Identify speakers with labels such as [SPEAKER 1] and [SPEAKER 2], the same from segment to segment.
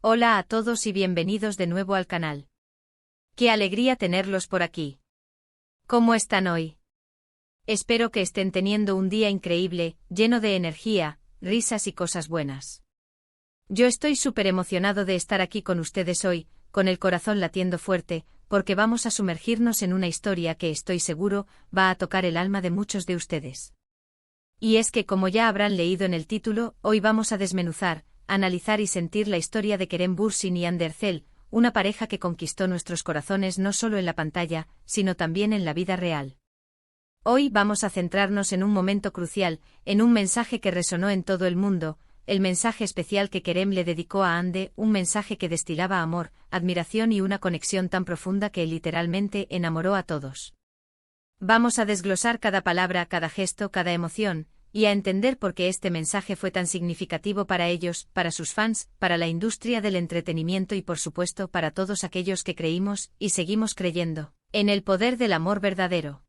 [SPEAKER 1] Hola a todos y bienvenidos de nuevo al canal. Qué alegría tenerlos por aquí. ¿Cómo están hoy? Espero que estén teniendo un día increíble, lleno de energía, risas y cosas buenas. Yo estoy súper emocionado de estar aquí con ustedes hoy, con el corazón latiendo fuerte, porque vamos a sumergirnos en una historia que estoy seguro va a tocar el alma de muchos de ustedes. Y es que, como ya habrán leído en el título, hoy vamos a desmenuzar, analizar y sentir la historia de Kerem Bürsin y Hande Erçel, una pareja que conquistó nuestros corazones no solo en la pantalla, sino también en la vida real. Hoy vamos a centrarnos en un momento crucial, en un mensaje que resonó en todo el mundo, el mensaje especial que Kerem le dedicó a Hande, un mensaje que destilaba amor, admiración y una conexión tan profunda que literalmente enamoró a todos. Vamos a desglosar cada palabra, cada gesto, cada emoción, y a entender por qué este mensaje fue tan significativo para ellos, para sus fans, para la industria del entretenimiento y por supuesto para todos aquellos que creímos, y seguimos creyendo, en el poder del amor verdadero.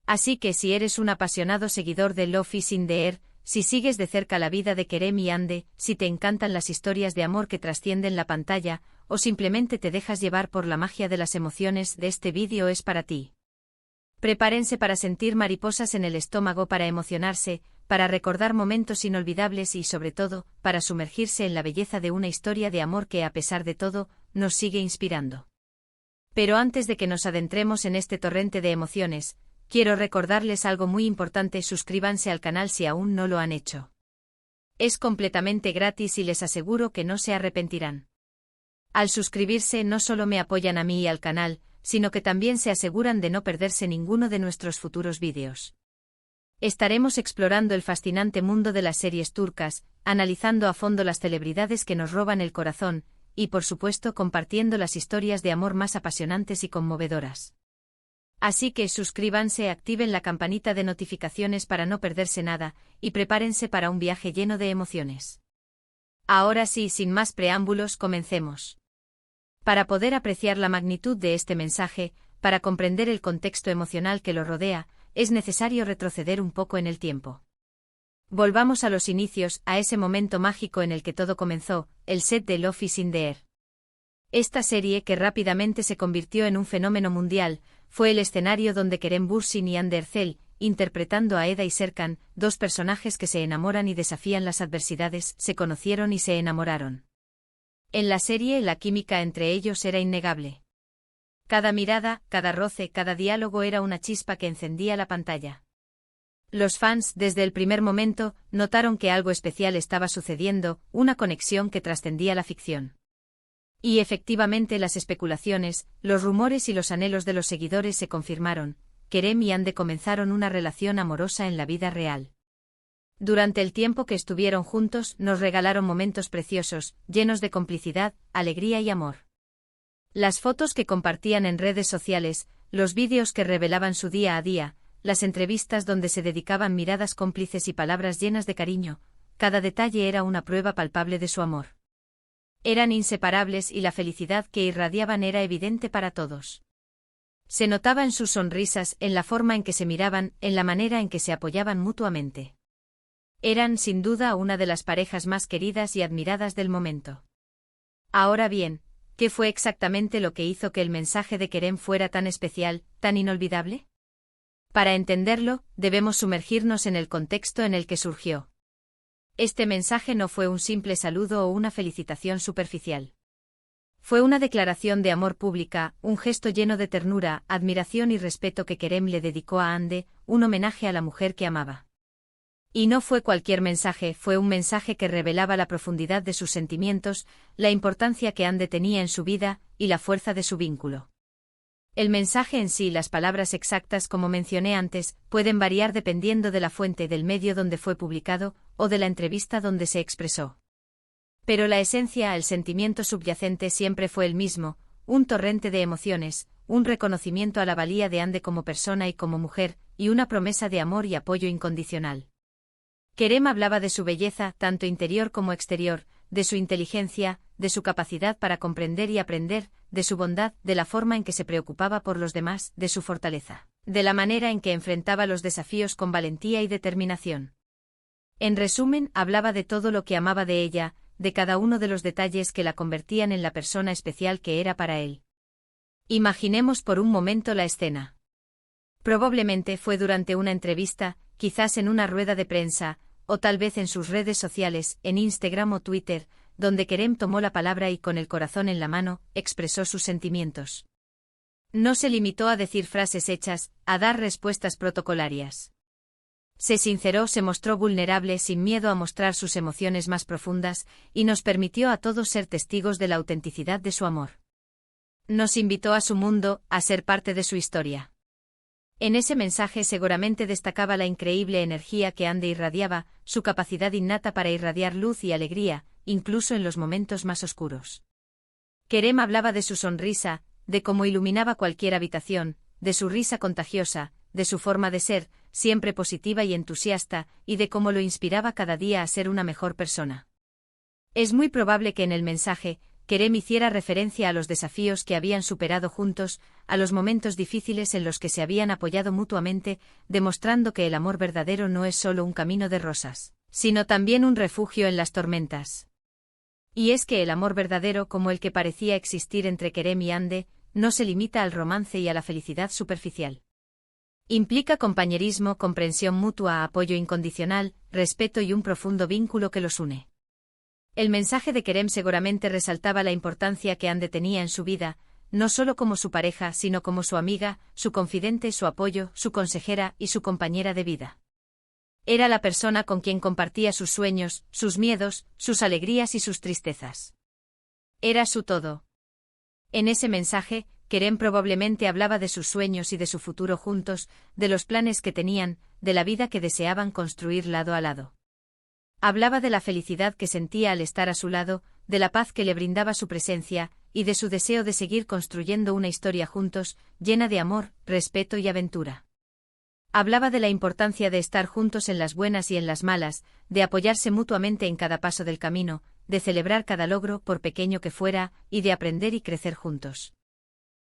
[SPEAKER 1] Así que si eres un apasionado seguidor de Love is in the air, si sigues de cerca la vida de Kerem y Hande, si te encantan las historias de amor que trascienden la pantalla, o simplemente te dejas llevar por la magia de las emociones, de este vídeo es para ti. Prepárense para sentir mariposas en el estómago, para emocionarse, para recordar momentos inolvidables y, sobre todo, para sumergirse en la belleza de una historia de amor que, a pesar de todo, nos sigue inspirando. Pero antes de que nos adentremos en este torrente de emociones, quiero recordarles algo muy importante: suscríbanse al canal si aún no lo han hecho. Es completamente gratis y les aseguro que no se arrepentirán. Al suscribirse no solo me apoyan a mí y al canal, sino que también se aseguran de no perderse ninguno de nuestros futuros vídeos. Estaremos explorando el fascinante mundo de las series turcas, analizando a fondo las celebridades que nos roban el corazón, y por supuesto compartiendo las historias de amor más apasionantes y conmovedoras. Así que suscríbanse, activen la campanita de notificaciones para no perderse nada, y prepárense para un viaje lleno de emociones. Ahora sí, sin más preámbulos, comencemos. Para poder apreciar la magnitud de este mensaje, para comprender el contexto emocional que lo rodea, es necesario retroceder un poco en el tiempo. Volvamos a los inicios, a ese momento mágico en el que todo comenzó, el set de Love is in the air. Esta serie, que rápidamente se convirtió en un fenómeno mundial, fue el escenario donde Kerem Bürsin y Hande Erçel, interpretando a Eda y Serkan, dos personajes que se enamoran y desafían las adversidades, se conocieron y se enamoraron. En la serie la química entre ellos era innegable. Cada mirada, cada roce, cada diálogo era una chispa que encendía la pantalla. Los fans, desde el primer momento, notaron que algo especial estaba sucediendo, una conexión que trascendía la ficción. Y efectivamente las especulaciones, los rumores y los anhelos de los seguidores se confirmaron. Kerem y Hande comenzaron una relación amorosa en la vida real. Durante el tiempo que estuvieron juntos, nos regalaron momentos preciosos, llenos de complicidad, alegría y amor. Las fotos que compartían en redes sociales, los vídeos que revelaban su día a día, las entrevistas donde se dedicaban miradas cómplices y palabras llenas de cariño, cada detalle era una prueba palpable de su amor. Eran inseparables y la felicidad que irradiaban era evidente para todos. Se notaba en sus sonrisas, en la forma en que se miraban, en la manera en que se apoyaban mutuamente. Eran, sin duda, una de las parejas más queridas y admiradas del momento. Ahora bien, ¿qué fue exactamente lo que hizo que el mensaje de Kerem fuera tan especial, tan inolvidable? Para entenderlo, debemos sumergirnos en el contexto en el que surgió. Este mensaje no fue un simple saludo o una felicitación superficial. Fue una declaración de amor pública, un gesto lleno de ternura, admiración y respeto que Kerem le dedicó a Hande, un homenaje a la mujer que amaba. Y no fue cualquier mensaje, fue un mensaje que revelaba la profundidad de sus sentimientos, la importancia que Hande tenía en su vida, y la fuerza de su vínculo. El mensaje en sí, las palabras exactas como mencioné antes, pueden variar dependiendo de la fuente, del medio donde fue publicado, o de la entrevista donde se expresó. Pero la esencia, el sentimiento subyacente siempre fue el mismo, un torrente de emociones, un reconocimiento a la valía de Hande como persona y como mujer, y una promesa de amor y apoyo incondicional. Kerem hablaba de su belleza, tanto interior como exterior, de su inteligencia, de su capacidad para comprender y aprender, de su bondad, de la forma en que se preocupaba por los demás, de su fortaleza, de la manera en que enfrentaba los desafíos con valentía y determinación. En resumen, hablaba de todo lo que amaba de ella, de cada uno de los detalles que la convertían en la persona especial que era para él. Imaginemos por un momento la escena. Probablemente fue durante una entrevista, quizás en una rueda de prensa, o tal vez en sus redes sociales, en Instagram o Twitter, donde Kerem tomó la palabra y con el corazón en la mano, expresó sus sentimientos. No se limitó a decir frases hechas, a dar respuestas protocolarias. Se sinceró, se mostró vulnerable sin miedo a mostrar sus emociones más profundas, y nos permitió a todos ser testigos de la autenticidad de su amor. Nos invitó a su mundo, a ser parte de su historia. En ese mensaje seguramente destacaba la increíble energía que Ande irradiaba, su capacidad innata para irradiar luz y alegría, incluso en los momentos más oscuros. Kerem hablaba de su sonrisa, de cómo iluminaba cualquier habitación, de su risa contagiosa, de su forma de ser, siempre positiva y entusiasta, y de cómo lo inspiraba cada día a ser una mejor persona. Es muy probable que en el mensaje, Kerem hiciera referencia a los desafíos que habían superado juntos, a los momentos difíciles en los que se habían apoyado mutuamente, demostrando que el amor verdadero no es solo un camino de rosas, sino también un refugio en las tormentas. Y es que el amor verdadero, como el que parecía existir entre Kerem y Ande, no se limita al romance y a la felicidad superficial. Implica compañerismo, comprensión mutua, apoyo incondicional, respeto y un profundo vínculo que los une. El mensaje de Kerem seguramente resaltaba la importancia que Ande tenía en su vida, no solo como su pareja, sino como su amiga, su confidente, su apoyo, su consejera y su compañera de vida. Era la persona con quien compartía sus sueños, sus miedos, sus alegrías y sus tristezas. Era su todo. En ese mensaje, Kerem probablemente hablaba de sus sueños y de su futuro juntos, de los planes que tenían, de la vida que deseaban construir lado a lado. Hablaba de la felicidad que sentía al estar a su lado, de la paz que le brindaba su presencia, y de su deseo de seguir construyendo una historia juntos, llena de amor, respeto y aventura. Hablaba de la importancia de estar juntos en las buenas y en las malas, de apoyarse mutuamente en cada paso del camino, de celebrar cada logro, por pequeño que fuera, y de aprender y crecer juntos.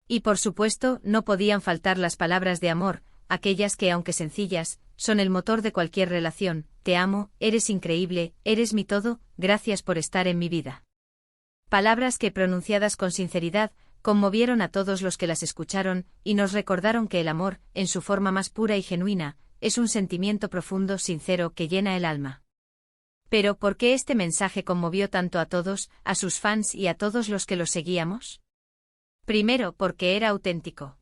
[SPEAKER 1] Y por supuesto, no podían faltar las palabras de amor, aquellas que, aunque sencillas, son el motor de cualquier relación: te amo, eres increíble, eres mi todo, gracias por estar en mi vida. Palabras que, pronunciadas con sinceridad, conmovieron a todos los que las escucharon, y nos recordaron que el amor, en su forma más pura y genuina, es un sentimiento profundo, sincero, que llena el alma. Pero, ¿por qué este mensaje conmovió tanto a todos, a sus fans y a todos los que los seguíamos? Primero, porque era auténtico.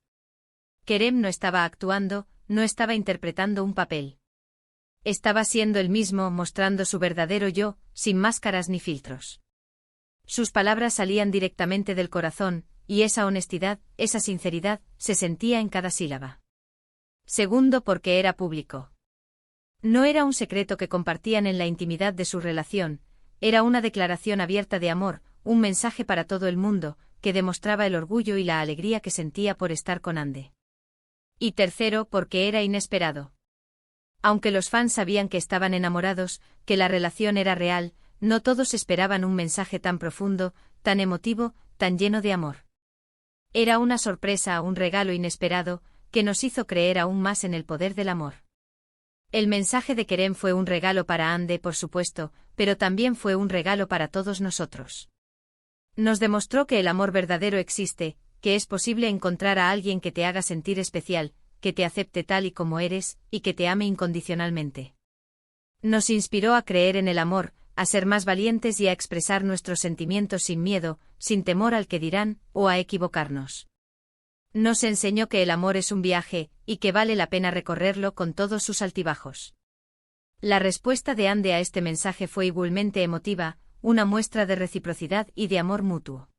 [SPEAKER 1] Kerem no estaba actuando, no estaba interpretando un papel. Estaba siendo él mismo, mostrando su verdadero yo, sin máscaras ni filtros. Sus palabras salían directamente del corazón, y esa honestidad, esa sinceridad, se sentía en cada sílaba. Segundo, porque era público. No era un secreto que compartían en la intimidad de su relación, era una declaración abierta de amor, un mensaje para todo el mundo, que demostraba el orgullo y la alegría que sentía por estar con Ande. Y tercero, porque era inesperado. Aunque los fans sabían que estaban enamorados, que la relación era real, no todos esperaban un mensaje tan profundo, tan emotivo, tan lleno de amor. Era una sorpresa, un regalo inesperado, que nos hizo creer aún más en el poder del amor. El mensaje de Kerem fue un regalo para Ande, por supuesto, pero también fue un regalo para todos nosotros. Nos demostró que el amor verdadero existe, que es posible encontrar a alguien que te haga sentir especial, que te acepte tal y como eres, y que te ame incondicionalmente. Nos inspiró a creer en el amor, a ser más valientes y a expresar nuestros sentimientos sin miedo, sin temor al que dirán, o a equivocarnos. Nos enseñó que el amor es un viaje, y que vale la pena recorrerlo con todos sus altibajos. La respuesta de Ande a este mensaje fue igualmente emotiva, una muestra de reciprocidad y de amor mutuo.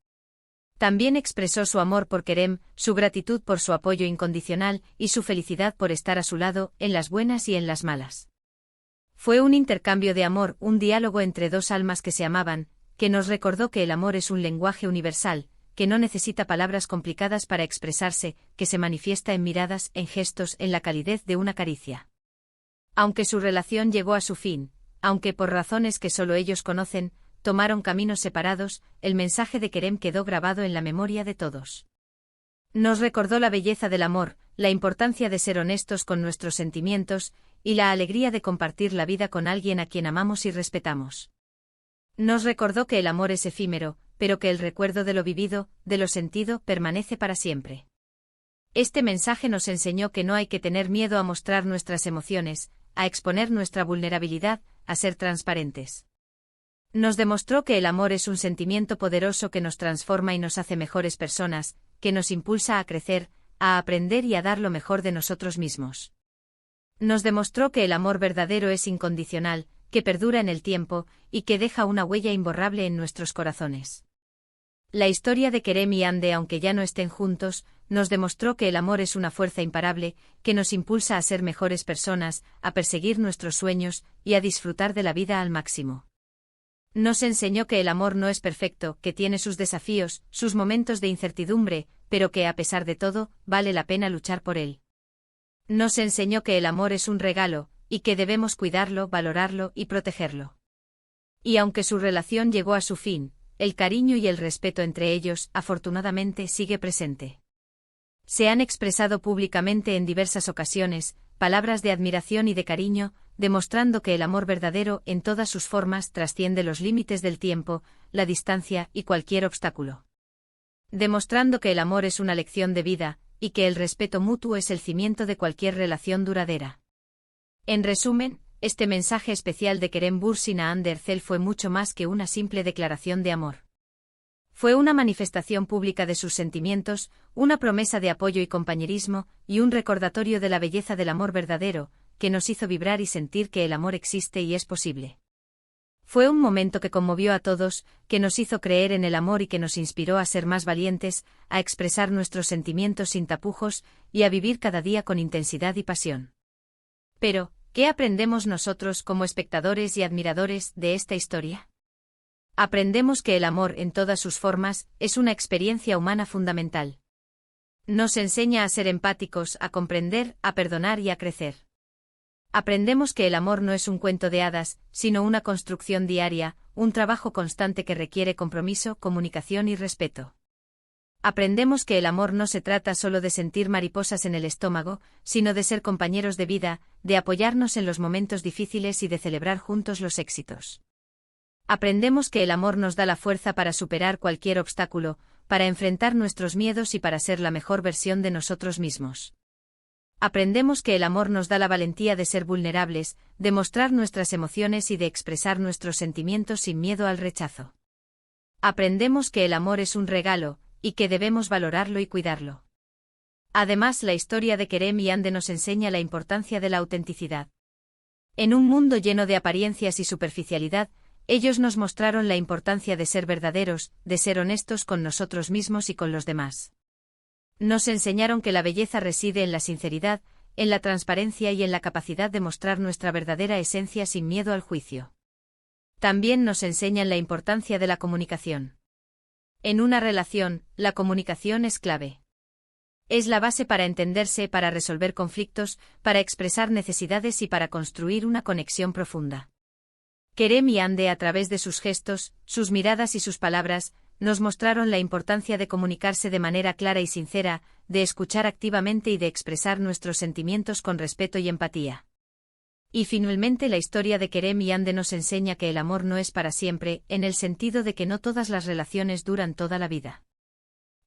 [SPEAKER 1] También expresó su amor por Kerem, su gratitud por su apoyo incondicional y su felicidad por estar a su lado, en las buenas y en las malas. Fue un intercambio de amor, un diálogo entre dos almas que se amaban, que nos recordó que el amor es un lenguaje universal, que no necesita palabras complicadas para expresarse, que se manifiesta en miradas, en gestos, en la calidez de una caricia. Aunque su relación llegó a su fin, aunque por razones que solo ellos conocen, tomaron caminos separados, el mensaje de Kerem quedó grabado en la memoria de todos. Nos recordó la belleza del amor, la importancia de ser honestos con nuestros sentimientos, y la alegría de compartir la vida con alguien a quien amamos y respetamos. Nos recordó que el amor es efímero, pero que el recuerdo de lo vivido, de lo sentido, permanece para siempre. Este mensaje nos enseñó que no hay que tener miedo a mostrar nuestras emociones, a exponer nuestra vulnerabilidad, a ser transparentes. Nos demostró que el amor es un sentimiento poderoso que nos transforma y nos hace mejores personas, que nos impulsa a crecer, a aprender y a dar lo mejor de nosotros mismos. Nos demostró que el amor verdadero es incondicional, que perdura en el tiempo, y que deja una huella imborrable en nuestros corazones. La historia de Kerem y Ande, aunque ya no estén juntos, nos demostró que el amor es una fuerza imparable, que nos impulsa a ser mejores personas, a perseguir nuestros sueños, y a disfrutar de la vida al máximo. Nos enseñó que el amor no es perfecto, que tiene sus desafíos, sus momentos de incertidumbre, pero que a pesar de todo, vale la pena luchar por él. Nos enseñó que el amor es un regalo, y que debemos cuidarlo, valorarlo y protegerlo. Y aunque su relación llegó a su fin, el cariño y el respeto entre ellos, afortunadamente, sigue presente. Se han expresado públicamente en diversas ocasiones, palabras de admiración y de cariño, demostrando que el amor verdadero, en todas sus formas, trasciende los límites del tiempo, la distancia y cualquier obstáculo. Demostrando que el amor es una lección de vida, y que el respeto mutuo es el cimiento de cualquier relación duradera. En resumen, este mensaje especial de Kerem Bürsin a Hande Erçel fue mucho más que una simple declaración de amor. Fue una manifestación pública de sus sentimientos, una promesa de apoyo y compañerismo, y un recordatorio de la belleza del amor verdadero, que nos hizo vibrar y sentir que el amor existe y es posible. Fue un momento que conmovió a todos, que nos hizo creer en el amor y que nos inspiró a ser más valientes, a expresar nuestros sentimientos sin tapujos, y a vivir cada día con intensidad y pasión. Pero, ¿qué aprendemos nosotros como espectadores y admiradores de esta historia? Aprendemos que el amor en todas sus formas es una experiencia humana fundamental. Nos enseña a ser empáticos, a comprender, a perdonar y a crecer. Aprendemos que el amor no es un cuento de hadas, sino una construcción diaria, un trabajo constante que requiere compromiso, comunicación y respeto. Aprendemos que el amor no se trata solo de sentir mariposas en el estómago, sino de ser compañeros de vida, de apoyarnos en los momentos difíciles y de celebrar juntos los éxitos. Aprendemos que el amor nos da la fuerza para superar cualquier obstáculo, para enfrentar nuestros miedos y para ser la mejor versión de nosotros mismos. Aprendemos que el amor nos da la valentía de ser vulnerables, de mostrar nuestras emociones y de expresar nuestros sentimientos sin miedo al rechazo. Aprendemos que el amor es un regalo, y que debemos valorarlo y cuidarlo. Además, la historia de Kerem y Hande nos enseña la importancia de la autenticidad. En un mundo lleno de apariencias y superficialidad, ellos nos mostraron la importancia de ser verdaderos, de ser honestos con nosotros mismos y con los demás. Nos enseñaron que la belleza reside en la sinceridad, en la transparencia y en la capacidad de mostrar nuestra verdadera esencia sin miedo al juicio. También nos enseñan la importancia de la comunicación. En una relación, la comunicación es clave. Es la base para entenderse, para resolver conflictos, para expresar necesidades y para construir una conexión profunda. Kerem y Hande, a través de sus gestos, sus miradas y sus palabras, nos mostraron la importancia de comunicarse de manera clara y sincera, de escuchar activamente y de expresar nuestros sentimientos con respeto y empatía. Y finalmente la historia de Kerem y Hande nos enseña que el amor no es para siempre, en el sentido de que no todas las relaciones duran toda la vida.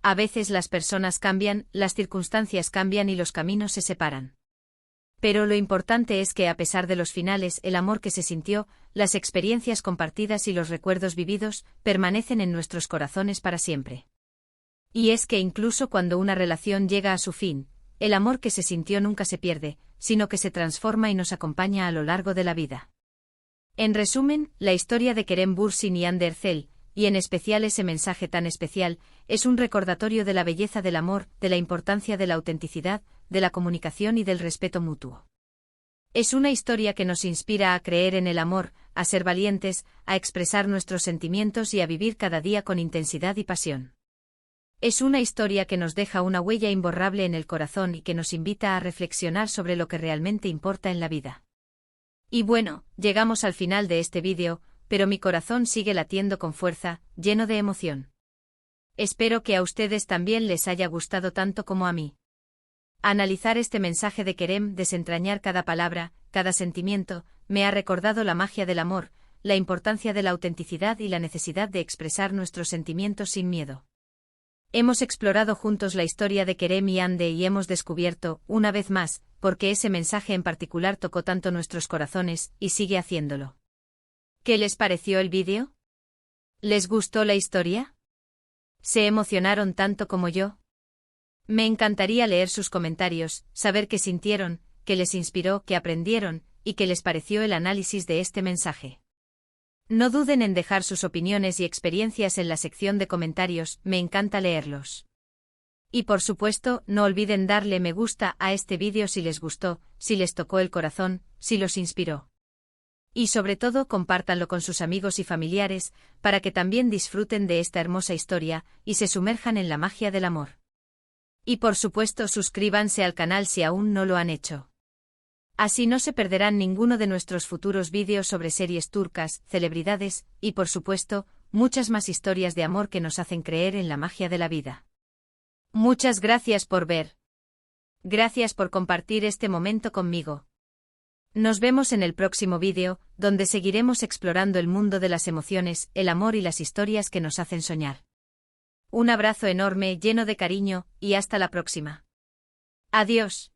[SPEAKER 1] A veces las personas cambian, las circunstancias cambian y los caminos se separan. Pero lo importante es que a pesar de los finales, el amor que se sintió, las experiencias compartidas y los recuerdos vividos, permanecen en nuestros corazones para siempre. Y es que incluso cuando una relación llega a su fin, el amor que se sintió nunca se pierde, sino que se transforma y nos acompaña a lo largo de la vida. En resumen, la historia de Kerem Bürsin y Hande Erçel, y en especial ese mensaje tan especial, es un recordatorio de la belleza del amor, de la importancia de la autenticidad, de la comunicación y del respeto mutuo. Es una historia que nos inspira a creer en el amor, a ser valientes, a expresar nuestros sentimientos y a vivir cada día con intensidad y pasión. Es una historia que nos deja una huella imborrable en el corazón y que nos invita a reflexionar sobre lo que realmente importa en la vida. Y bueno, llegamos al final de este vídeo, pero mi corazón sigue latiendo con fuerza, lleno de emoción. Espero que a ustedes también les haya gustado tanto como a mí. Analizar este mensaje de Kerem, desentrañar cada palabra, cada sentimiento, me ha recordado la magia del amor, la importancia de la autenticidad y la necesidad de expresar nuestros sentimientos sin miedo. Hemos explorado juntos la historia de Kerem y Ande y hemos descubierto, una vez más, por qué ese mensaje en particular tocó tanto nuestros corazones, y sigue haciéndolo. ¿Qué les pareció el vídeo? ¿Les gustó la historia? ¿Se emocionaron tanto como yo? Me encantaría leer sus comentarios, saber qué sintieron, qué les inspiró, qué aprendieron, y qué les pareció el análisis de este mensaje. No duden en dejar sus opiniones y experiencias en la sección de comentarios, me encanta leerlos. Y por supuesto, no olviden darle me gusta a este vídeo si les gustó, si les tocó el corazón, si los inspiró. Y sobre todo compártanlo con sus amigos y familiares, para que también disfruten de esta hermosa historia, y se sumerjan en la magia del amor. Y por supuesto suscríbanse al canal si aún no lo han hecho. Así no se perderán ninguno de nuestros futuros vídeos sobre series turcas, celebridades, y por supuesto, muchas más historias de amor que nos hacen creer en la magia de la vida. Muchas gracias por ver. Gracias por compartir este momento conmigo. Nos vemos en el próximo vídeo, donde seguiremos explorando el mundo de las emociones, el amor y las historias que nos hacen soñar. Un abrazo enorme, lleno de cariño, y hasta la próxima. Adiós.